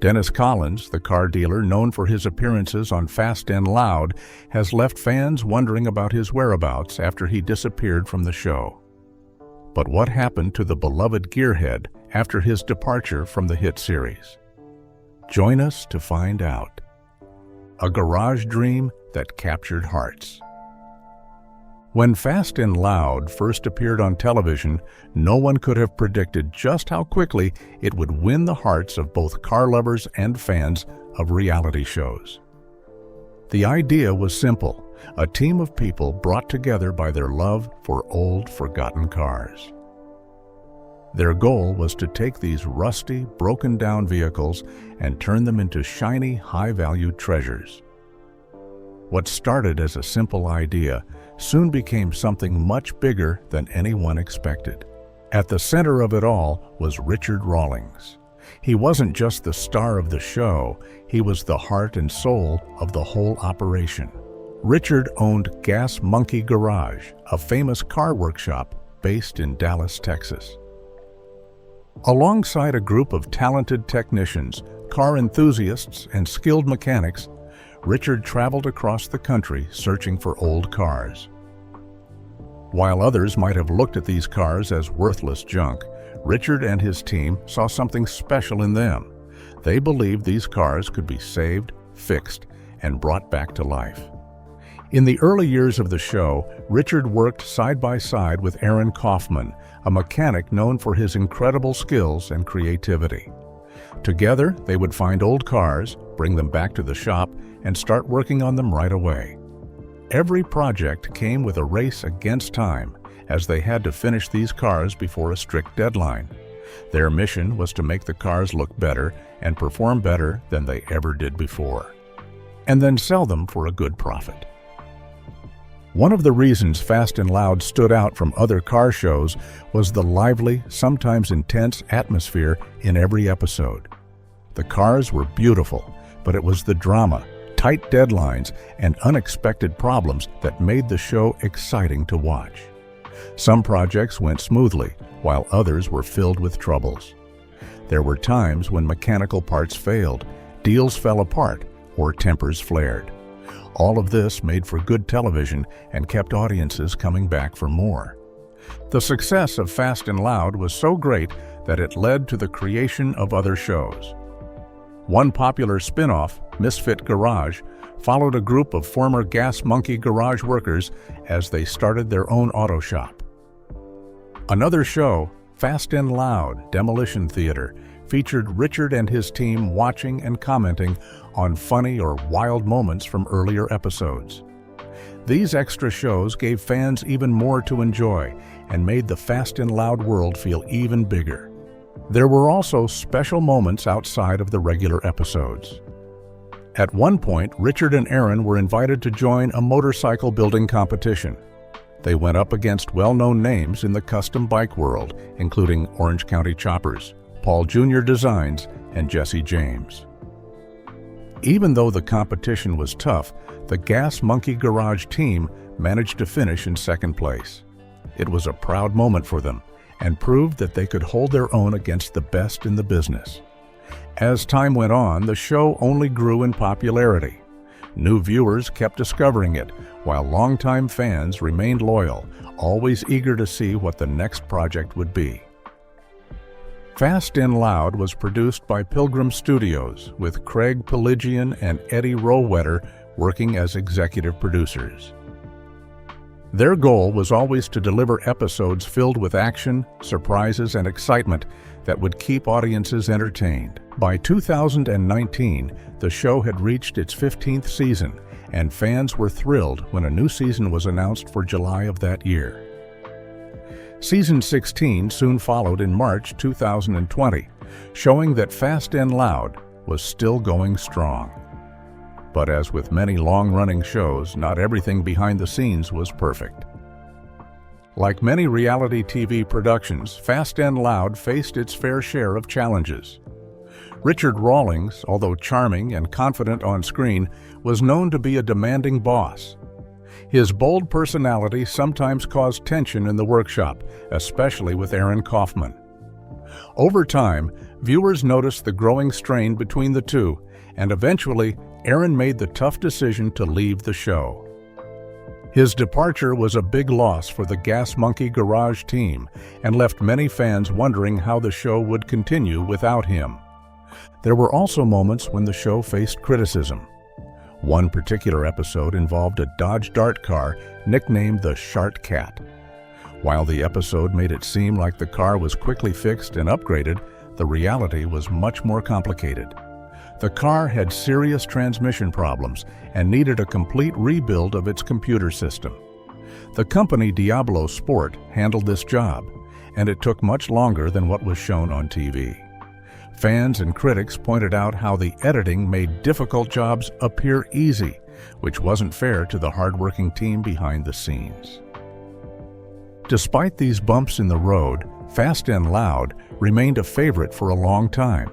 Dennis Collins, the car dealer known for his appearances on Fast and Loud, has left fans wondering about his whereabouts after he disappeared from the show. But what happened to the beloved gearhead after his departure from the hit series? Join us to find out. A garage dream that captured hearts. When Fast and Loud first appeared on television, no one could have predicted just how quickly it would win the hearts of both car lovers and fans of reality shows. The idea was simple: a team of people brought together by their love for old, forgotten cars. Their goal was to take these rusty, broken-down vehicles and turn them into shiny, high-value treasures. What started as a simple idea soon became something much bigger than anyone expected. At the center of it all was Richard Rawlings. He wasn't just the star of the show, he was the heart and soul of the whole operation. Richard owned Gas Monkey Garage, a famous car workshop based in Dallas, Texas. Alongside a group of talented technicians, car enthusiasts, and skilled mechanics, Richard traveled across the country searching for old cars. While others might have looked at these cars as worthless junk, Richard and his team saw something special in them. They believed these cars could be saved, fixed, and brought back to life. In the early years of the show, Richard worked side by side with Aaron Kaufman, a mechanic known for his incredible skills and creativity. Together, they would find old cars, bring them back to the shop, and start working on them right away. Every project came with a race against time, as they had to finish these cars before a strict deadline. Their mission was to make the cars look better and perform better than they ever did before, and then sell them for a good profit. One of the reasons Fast and Loud stood out from other car shows was the lively, sometimes intense atmosphere in every episode. The cars were beautiful, but it was the drama, tight deadlines, and unexpected problems that made the show exciting to watch. Some projects went smoothly, while others were filled with troubles. There were times when mechanical parts failed, deals fell apart, or tempers flared. All of this made for good television and kept audiences coming back for more. The success of Fast and Loud was so great that it led to the creation of other shows. One popular spin-off, Misfit Garage, followed a group of former Gas Monkey Garage workers as they started their own auto shop. Another show, Fast and Loud Demolition Theater, featured Richard and his team watching and commenting on funny or wild moments from earlier episodes. These extra shows gave fans even more to enjoy and made the Fast and Loud world feel even bigger. There were also special moments outside of the regular episodes. At one point, Richard and Aaron were invited to join a motorcycle building competition. They went up against well-known names in the custom bike world, including Orange County Choppers, Paul Jr. Designs, and Jesse James. Even though the competition was tough, the Gas Monkey Garage team managed to finish in second place. It was a proud moment for them and proved that they could hold their own against the best in the business. As time went on, the show only grew in popularity. New viewers kept discovering it, while longtime fans remained loyal, always eager to see what the next project would be. Fast and Loud was produced by Pilgrim Studios, with Craig Pelagian and Eddie Rowetter working as executive producers. Their goal was always to deliver episodes filled with action, surprises, and excitement that would keep audiences entertained. By 2019, the show had reached its 15th season, and fans were thrilled when a new season was announced for July of that year. Season 16 soon followed in March 2020, showing that Fast and Loud was still going strong. But as with many long-running shows, not everything behind the scenes was perfect. Like many reality TV productions, Fast and Loud faced its fair share of challenges. Richard Rawlings, although charming and confident on screen, was known to be a demanding boss. His bold personality sometimes caused tension in the workshop, especially with Aaron Kaufman. Over time, viewers noticed the growing strain between the two, and eventually, Aaron made the tough decision to leave the show. His departure was a big loss for the Gas Monkey Garage team and left many fans wondering how the show would continue without him. There were also moments when the show faced criticism. One particular episode involved a Dodge Dart car nicknamed the Shart Cat. While the episode made it seem like the car was quickly fixed and upgraded, the reality was much more complicated. The car had serious transmission problems and needed a complete rebuild of its computer system. The company Diablo Sport handled this job, and it took much longer than what was shown on TV. Fans and critics pointed out how the editing made difficult jobs appear easy, which wasn't fair to the hardworking team behind the scenes. Despite these bumps in the road, Fast and Loud remained a favorite for a long time.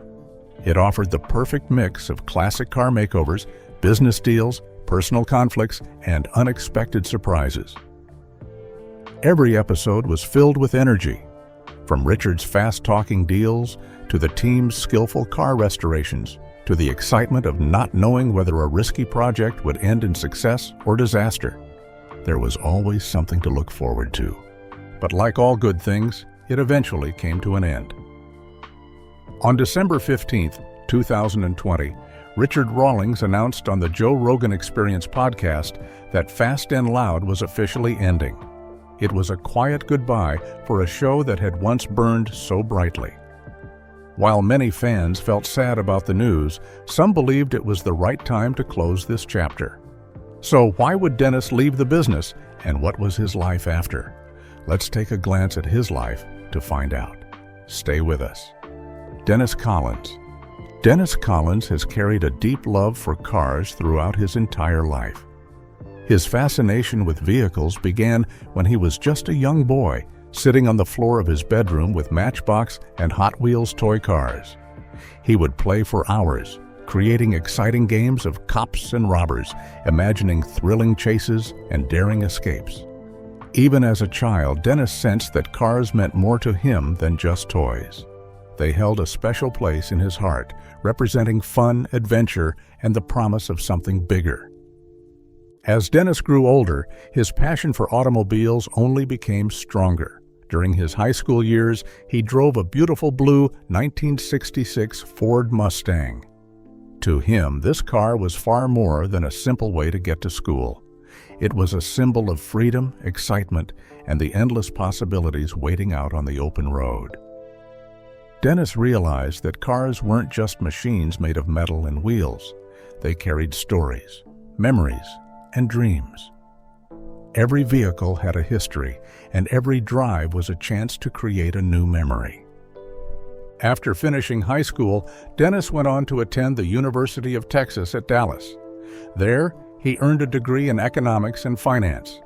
It offered the perfect mix of classic car makeovers, business deals, personal conflicts, and unexpected surprises. Every episode was filled with energy, from Richard's fast-talking deals to the team's skillful car restorations, to the excitement of not knowing whether a risky project would end in success or disaster. There was always something to look forward to. But like all good things, it eventually came to an end. On December 15, 2020, Richard Rawlings announced on the Joe Rogan Experience podcast that Fast and Loud was officially ending. It was a quiet goodbye for a show that had once burned so brightly. While many fans felt sad about the news, some believed it was the right time to close this chapter. So why would Dennis leave the business, and what was his life after? Let's take a glance at his life to find out. Stay with us. Dennis Collins. Dennis Collins has carried a deep love for cars throughout his entire life. His fascination with vehicles began when he was just a young boy, sitting on the floor of his bedroom with Matchbox and Hot Wheels toy cars. He would play for hours, creating exciting games of cops and robbers, imagining thrilling chases and daring escapes. Even as a child, Dennis sensed that cars meant more to him than just toys. They held a special place in his heart, representing fun, adventure, and the promise of something bigger. As Dennis grew older, his passion for automobiles only became stronger. During his high school years, he drove a beautiful blue 1966 Ford Mustang. To him, this car was far more than a simple way to get to school. It was a symbol of freedom, excitement, and the endless possibilities waiting out on the open road. Dennis realized that cars weren't just machines made of metal and wheels. They carried stories, memories, and dreams. Every vehicle had a history, and every drive was a chance to create a new memory. After finishing high school, Dennis went on to attend the University of Texas at Dallas. There, he earned a degree in economics and finance.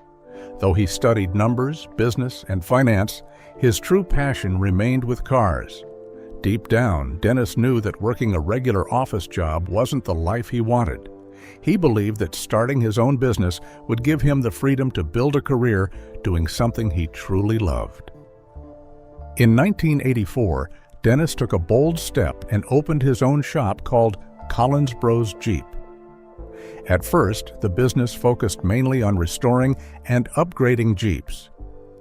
Though he studied numbers, business, and finance, his true passion remained with cars. Deep down, Dennis knew that working a regular office job wasn't the life he wanted. He believed that starting his own business would give him the freedom to build a career doing something he truly loved. In 1984, Dennis took a bold step and opened his own shop called Collins Bros Jeep. At first, the business focused mainly on restoring and upgrading Jeeps.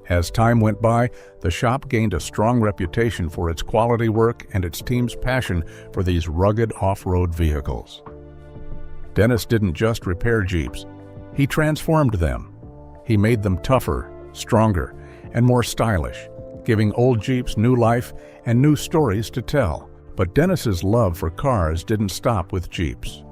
As time went by, the shop gained a strong reputation for its quality work and its team's passion for these rugged off-road vehicles. Dennis didn't just repair Jeeps. He transformed them. He made them tougher, stronger, and more stylish, giving old Jeeps new life and new stories to tell. But Dennis's love for cars didn't stop with Jeeps.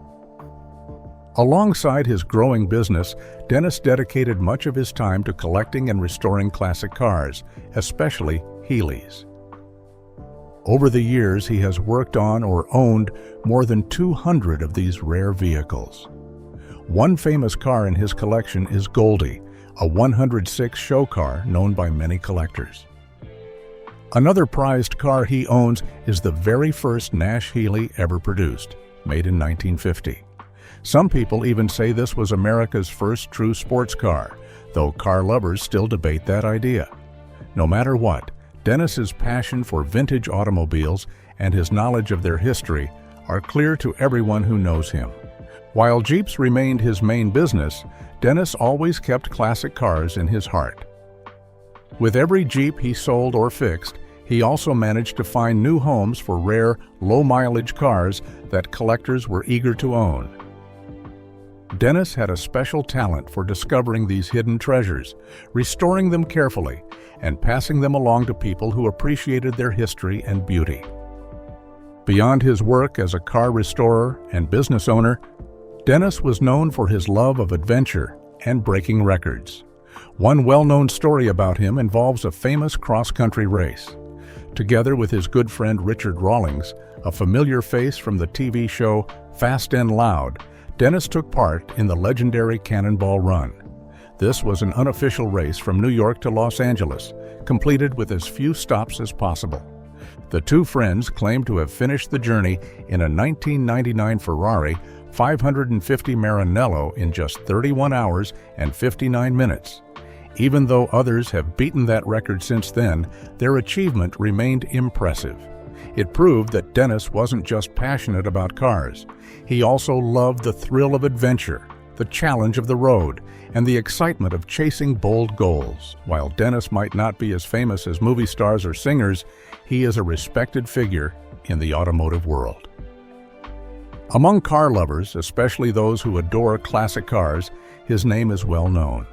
Alongside his growing business, Dennis dedicated much of his time to collecting and restoring classic cars, especially Healeys. Over the years, he has worked on or owned more than 200 of these rare vehicles. One famous car in his collection is Goldie, a 106 show car known by many collectors. Another prized car he owns is the very first Nash Healey ever produced, made in 1950. Some people even say this was America's first true sports car, though car lovers still debate that idea. No matter what, Dennis's passion for vintage automobiles and his knowledge of their history are clear to everyone who knows him. While Jeeps remained his main business, Dennis always kept classic cars in his heart. With every Jeep he sold or fixed, he also managed to find new homes for rare, low-mileage cars that collectors were eager to own. Dennis had a special talent for discovering these hidden treasures, restoring them carefully, and passing them along to people who appreciated their history and beauty. Beyond his work as a car restorer and business owner, Dennis was known for his love of adventure and breaking records. One well-known story about him involves a famous cross-country race. Together with his good friend Richard Rawlings, a familiar face from the TV show Fast and Loud, Dennis took part in the legendary Cannonball Run. This was an unofficial race from New York to Los Angeles, completed with as few stops as possible. The two friends claimed to have finished the journey in a 1999 Ferrari 550 Maranello in just 31 hours and 59 minutes. Even though others have beaten that record since then, their achievement remained impressive. It proved that Dennis wasn't just passionate about cars. He also loved the thrill of adventure, the challenge of the road, and the excitement of chasing bold goals. While Dennis might not be as famous as movie stars or singers, he is a respected figure in the automotive world. Among car lovers, especially those who adore classic cars, his name is well known.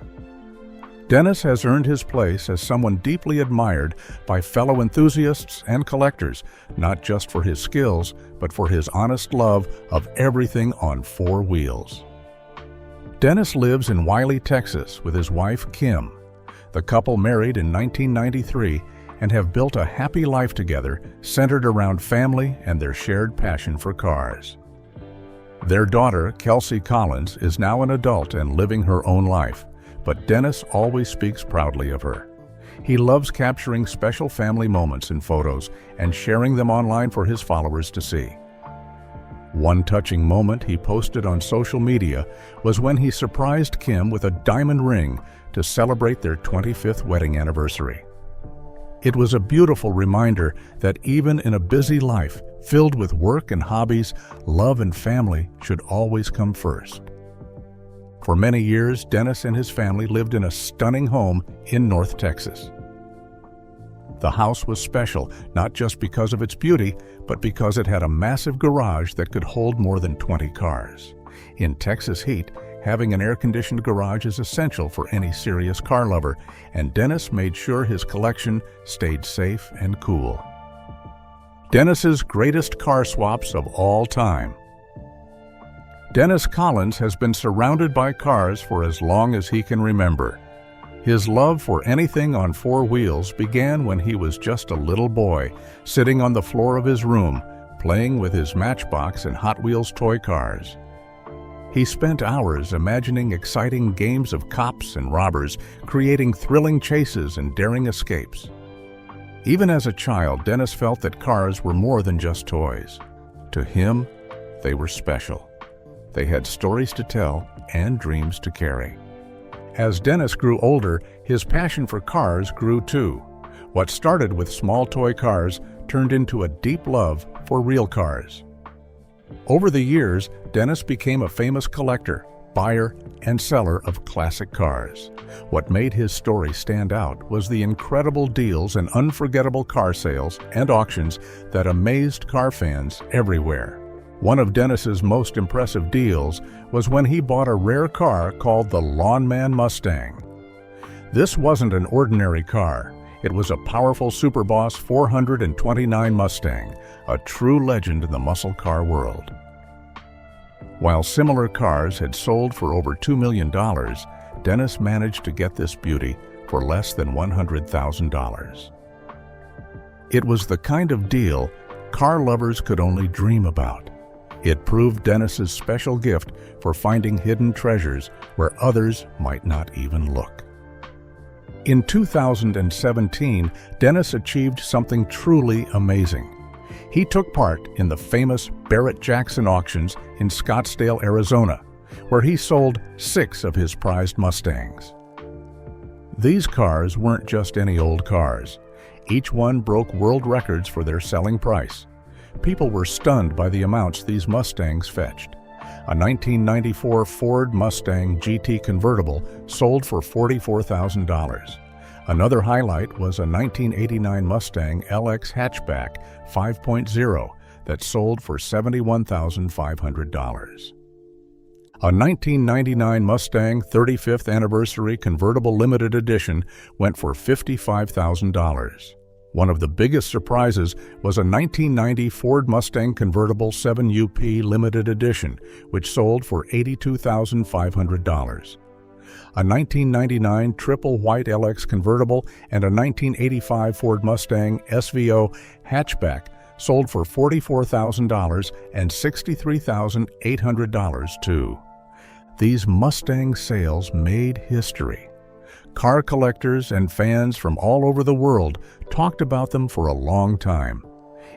Dennis has earned his place as someone deeply admired by fellow enthusiasts and collectors, not just for his skills, but for his honest love of everything on four wheels. Dennis lives in Wiley, Texas, with his wife, Kim. The couple married in 1993 and have built a happy life together centered around family and their shared passion for cars. Their daughter, Kelsey Collins, is now an adult and living her own life, but Dennis always speaks proudly of her. He loves capturing special family moments in photos and sharing them online for his followers to see. One touching moment he posted on social media was when he surprised Kim with a diamond ring to celebrate their 25th wedding anniversary. It was a beautiful reminder that even in a busy life filled with work and hobbies, love and family should always come first. For many years, Dennis and his family lived in a stunning home in North Texas. The house was special, not just because of its beauty, but because it had a massive garage that could hold more than 20 cars. In Texas heat, having an air-conditioned garage is essential for any serious car lover, and Dennis made sure his collection stayed safe and cool. Dennis's greatest car swaps of all time. Dennis Collins has been surrounded by cars for as long as he can remember. His love for anything on four wheels began when he was just a little boy, sitting on the floor of his room, playing with his Matchbox and Hot Wheels toy cars. He spent hours imagining exciting games of cops and robbers, creating thrilling chases and daring escapes. Even as a child, Dennis felt that cars were more than just toys. To him, they were special. They had stories to tell and dreams to carry. As Dennis grew older, his passion for cars grew too. What started with small toy cars turned into a deep love for real cars. Over the years, Dennis became a famous collector, buyer, and seller of classic cars. What made his story stand out was the incredible deals and unforgettable car sales and auctions that amazed car fans everywhere. One of Dennis's most impressive deals was when he bought a rare car called the Lawnman Mustang. This wasn't an ordinary car. It was a powerful Superboss 429 Mustang, a true legend in the muscle car world. While similar cars had sold for over $2 million, Dennis managed to get this beauty for less than $100,000. It was the kind of deal car lovers could only dream about. It proved Dennis's special gift for finding hidden treasures where others might not even look. In 2017, Dennis achieved something truly amazing. He took part in the famous Barrett-Jackson auctions in Scottsdale, Arizona, where he sold 6 of his prized Mustangs. These cars weren't just any old cars. Each one broke world records for their selling price. People were stunned by the amounts these Mustangs fetched. A 1994 Ford Mustang GT convertible sold for $44,000. Another highlight was a 1989 Mustang LX hatchback 5.0 that sold for $71,500. A 1999 Mustang 35th Anniversary Convertible Limited Edition went for $55,000. One of the biggest surprises was a 1990 Ford Mustang Convertible 7UP Limited Edition, which sold for $82,500. A 1999 Triple White LX Convertible and a 1985 Ford Mustang SVO hatchback sold for $44,000 and $63,800 too. These Mustang sales made history. Car collectors and fans from all over the world talked about them for a long time.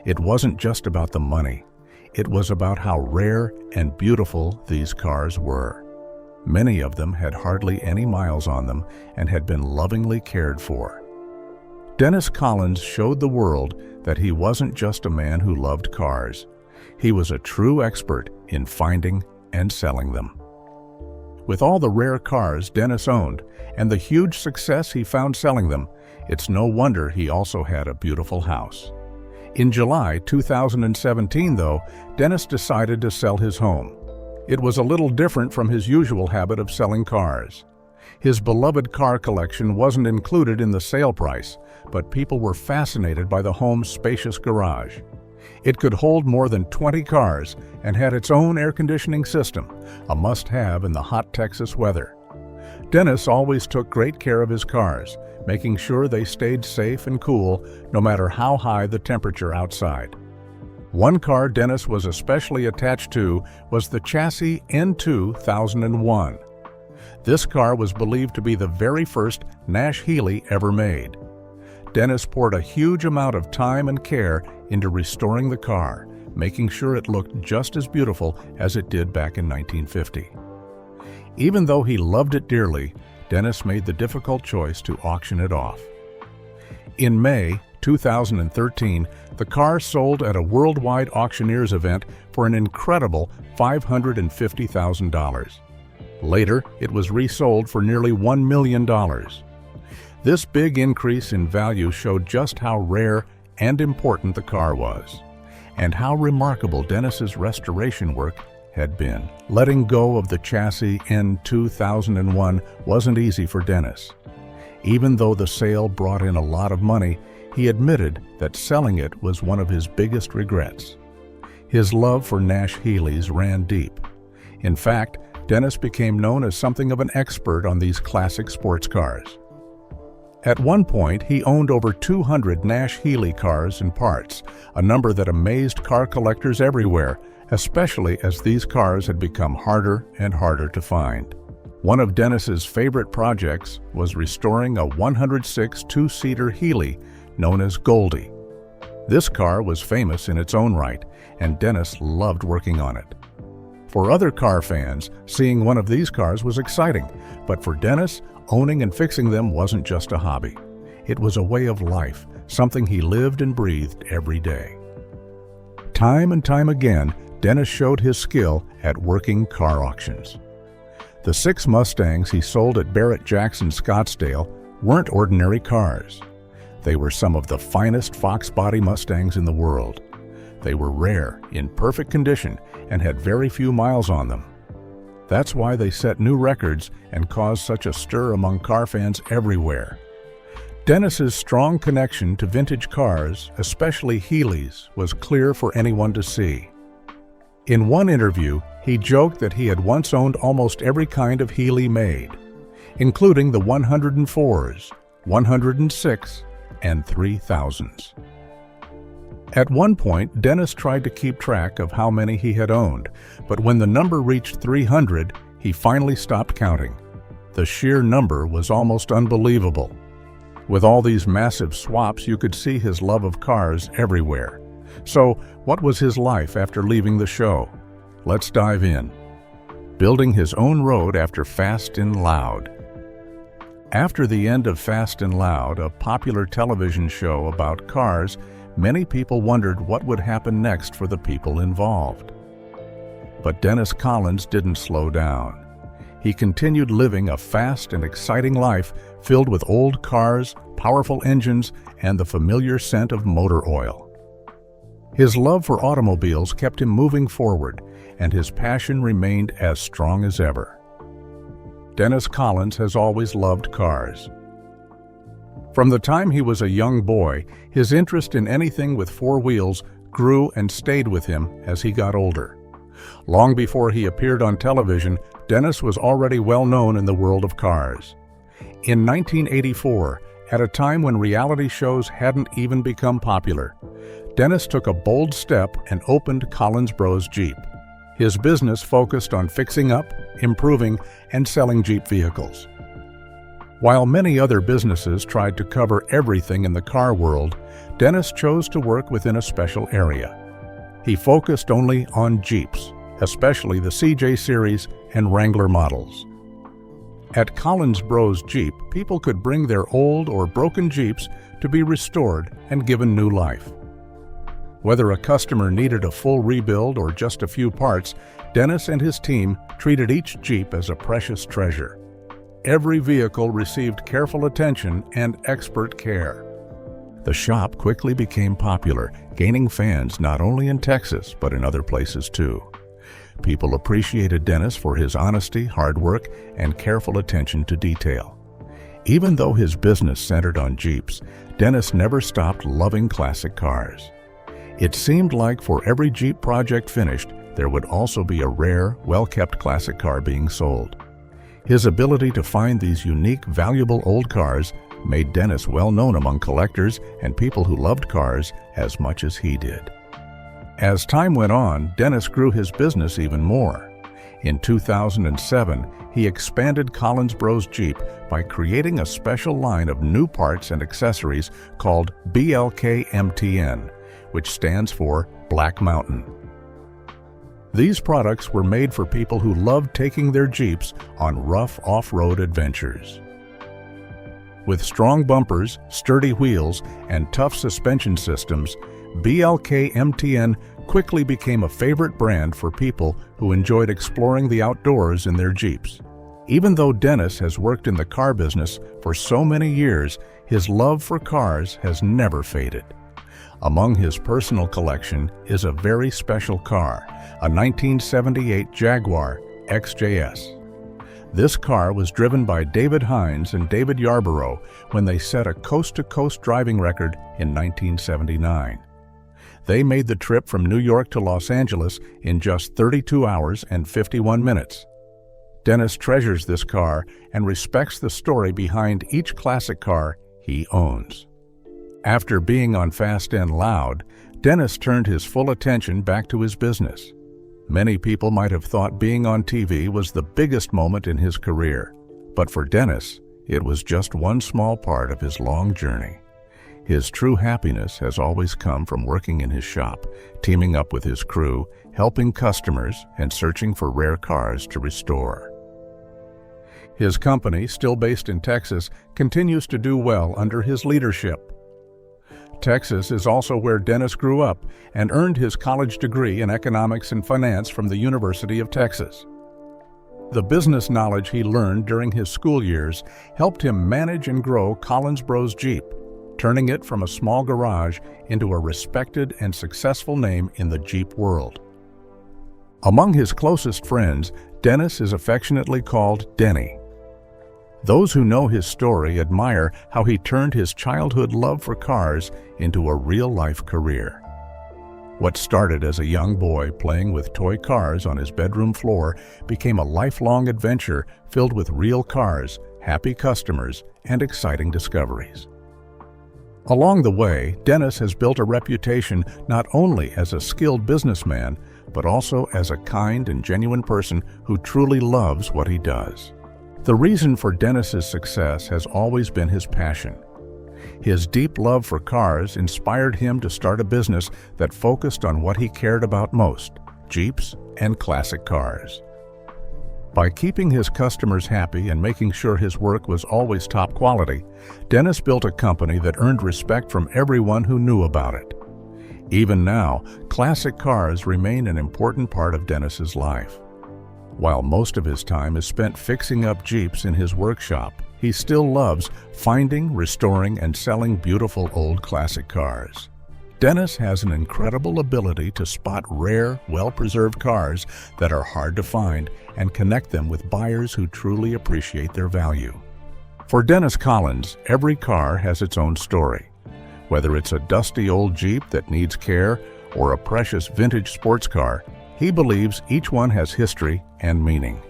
It wasn't just about the money. It was about how rare and beautiful these cars were. Many of them had hardly any miles on them and had been lovingly cared for. Dennis Collins showed the world that he wasn't just a man who loved cars. He was a true expert in finding and selling them. With all the rare cars Dennis owned and the huge success he found selling them, it's no wonder he also had a beautiful house. In July 2017, though, Dennis decided to sell his home. It was a little different from his usual habit of selling cars. His beloved car collection wasn't included in the sale price, but people were fascinated by the home's spacious garage. It could hold more than 20 cars and had its own air conditioning system, a must-have in the hot Texas weather. Dennis always took great care of his cars, making sure they stayed safe and cool no matter how high the temperature outside. One car Dennis was especially attached to was the chassis N2001. This car was believed to be the very first Nash Healey ever made. Dennis poured a huge amount of time and care into restoring the car, making sure it looked just as beautiful as it did back in 1950. Even though he loved it dearly, Dennis made the difficult choice to auction it off. In May 2013, the car sold at a worldwide auctioneers event for an incredible $550,000. Later, it was resold for nearly $1 million. This big increase in value showed just how rare and important the car was, and how remarkable Dennis's restoration work had been. Letting go of the chassis N2001 wasn't easy for Dennis. Even though the sale brought in a lot of money, he admitted that selling it was one of his biggest regrets. His love for Nash Healeys ran deep. In fact, Dennis became known as something of an expert on these classic sports cars. At one point, he owned over 200 Nash Healey cars and parts, a number that amazed car collectors everywhere, especially as these cars had become harder and harder to find. One of Dennis's favorite projects was restoring a 106 two-seater Healey known as Goldie. This car was famous in its own right, and Dennis loved working on it. For other car fans, seeing one of these cars was exciting, but for Dennis, owning and fixing them wasn't just a hobby. It was a way of life, something he lived and breathed every day. Time and time again, Dennis showed his skill at working car auctions. The 6 Mustangs he sold at Barrett-Jackson Scottsdale weren't ordinary cars. They were some of the finest Fox body Mustangs in the world. They were rare, in perfect condition, and had very few miles on them. That's why they set new records and caused such a stir among car fans everywhere. Dennis's strong connection to vintage cars, especially Healeys, was clear for anyone to see. In one interview, he joked that he had once owned almost every kind of Healey made, including the 104s, 106s, and 3000s. At one point, Dennis tried to keep track of how many he had owned, but when the number reached 300, he finally stopped counting. The sheer number was almost unbelievable. With all these massive swaps, you could see his love of cars everywhere. So, what was his life after leaving the show? Let's dive in. Building his own road after Fast and Loud. After the end of Fast and Loud, a popular television show about cars, many people wondered what would happen next for the people involved. But Dennis Collins didn't slow down. He continued living a fast and exciting life filled with old cars, powerful engines, and the familiar scent of motor oil. His love for automobiles kept him moving forward, and his passion remained as strong as ever. Dennis Collins has always loved cars. From the time he was a young boy, his interest in anything with four wheels grew and stayed with him as he got older. Long before he appeared on television, Dennis was already well known in the world of cars. In 1984, at a time when reality shows hadn't even become popular, Dennis took a bold step and opened Collins Bros Jeep. His business focused on fixing up, improving, and selling Jeep vehicles. While many other businesses tried to cover everything in the car world, Dennis chose to work within a special area. He focused only on Jeeps, especially the CJ Series and Wrangler models. At Collins Bros Jeep, people could bring their old or broken Jeeps to be restored and given new life. Whether a customer needed a full rebuild or just a few parts, Dennis and his team treated each Jeep as a precious treasure. Every vehicle received careful attention and expert care. The shop quickly became popular, gaining fans not only in Texas but in other places too. People appreciated Dennis for his honesty, hard work, and careful attention to detail. Even though his business centered on Jeeps, Dennis never stopped loving classic cars. It seemed like for every Jeep project finished, there would also be a rare, well-kept classic car being sold. His ability to find these unique, valuable old cars made Dennis well known among collectors and people who loved cars as much as he did. As time went on, Dennis grew his business even more. In 2007, he expanded Collins Bros Jeep by creating a special line of new parts and accessories called BLK-MTN, which stands for Black Mountain. These products were made for people who loved taking their Jeeps on rough off-road adventures. With strong bumpers, sturdy wheels, and tough suspension systems, BLK-MTN quickly became a favorite brand for people who enjoyed exploring the outdoors in their Jeeps. Even though Dennis has worked in the car business for so many years, his love for cars has never faded. Among his personal collection is a very special car, a 1978 Jaguar XJS. This car was driven by David Hines and David Yarborough when they set a coast-to-coast driving record in 1979. They made the trip from New York to Los Angeles in just 32 hours and 51 minutes. Dennis treasures this car and respects the story behind each classic car he owns. After being on Fast and Loud, Dennis turned his full attention back to his business. Many people might have thought being on TV was the biggest moment in his career, but for Dennis, it was just one small part of his long journey. His true happiness has always come from working in his shop, teaming up with his crew, helping customers, and searching for rare cars to restore. His company, still based in Texas, continues to do well under his leadership. Texas is also where Dennis grew up and earned his college degree in economics and finance from the University of Texas. The business knowledge he learned during his school years helped him manage and grow Collins Bros Jeep, turning it from a small garage into a respected and successful name in the Jeep world. Among his closest friends, Dennis is affectionately called Denny. Those who know his story admire how he turned his childhood love for cars into a real-life career. What started as a young boy playing with toy cars on his bedroom floor became a lifelong adventure filled with real cars, happy customers, and exciting discoveries. Along the way, Dennis has built a reputation not only as a skilled businessman, but also as a kind and genuine person who truly loves what he does. The reason for Dennis's success has always been his passion. His deep love for cars inspired him to start a business that focused on what he cared about most, Jeeps and classic cars. By keeping his customers happy and making sure his work was always top quality, Dennis built a company that earned respect from everyone who knew about it. Even now, classic cars remain an important part of Dennis's life. While most of his time is spent fixing up Jeeps in his workshop, he still loves finding, restoring, and selling beautiful old classic cars. Dennis has an incredible ability to spot rare, well-preserved cars that are hard to find and connect them with buyers who truly appreciate their value. For Dennis Collins, every car has its own story. Whether it's a dusty old Jeep that needs care or a precious vintage sports car, he believes each one has history and meaning.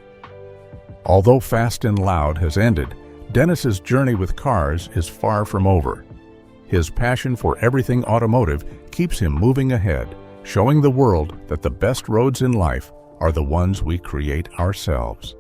Although Fast and Loud has ended, Dennis's journey with cars is far from over. His passion for everything automotive keeps him moving ahead, showing the world that the best roads in life are the ones we create ourselves.